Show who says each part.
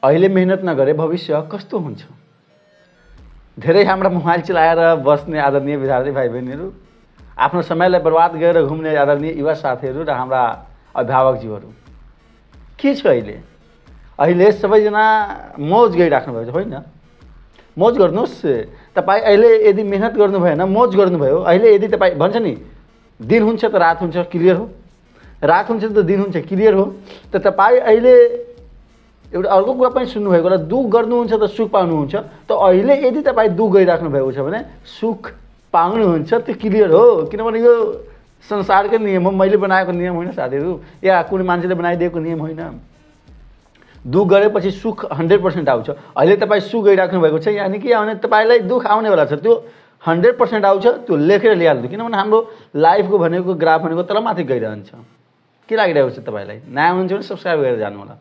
Speaker 1: अहिले मेहनत नगरे भविष्य कस्तो हुन्छ? धेरै हाम्रा मोबाइल चलाएर बस्ने आदरणीय विद्यार्थी भाइ बहिनीहरू, आफ्नो समयलाई बर्बाद गरेर घुम्ने आदरणीय युवा साथीहरू र हाम्रा अभिभावकज्यूहरू, के छ अहिले? अहिले सबैजना मौज गरिराख्नु भएको छ, होइन? मौज गर्नुहोस्। तपाईँ अहिले यदि मेहनत गर्नु भएन, मौज गर्नुभयो, अहिले यदि तपाईँ भन्छ नि दिन हुन्छ त रात हुन्छ, क्लियर हो, रात हुन्छ त दिन हुन्छ, क्लियर हो। त तपाईँ अहिले एउटा अर्को कुरा पनि सुन्नुभएको होला, दुःख गर्नुहुन्छ त सुख पाउनुहुन्छ। त अहिले यदि तपाईँ दुःख गरिराख्नु भएको छ भने सुख पाउनुहुन्छ, त्यो क्लियर हो। किनभने यो संसारकै नियम हो, मैले बनाएको नियम होइन साथीहरू, या कुनै मान्छेले बनाइदिएको नियम होइन। दुःख गरेपछि सुख 100% आउँछ। अहिले तपाईँ सुख गरिराख्नु भएको छ, यानि कि आउने तपाईँलाई दुःख आउनेवाला छ, त्यो 100% आउँछ। त्यो लेखेर ल्याइहाल्नु, किनभने हाम्रो लाइफको भनेको ग्राफ भनेको तलमाथि गइरहन्छ। के लागिरहेको छ तपाईँलाई? नयाँ हुनुहुन्छ भने सब्सक्राइब गरेर जानु होला।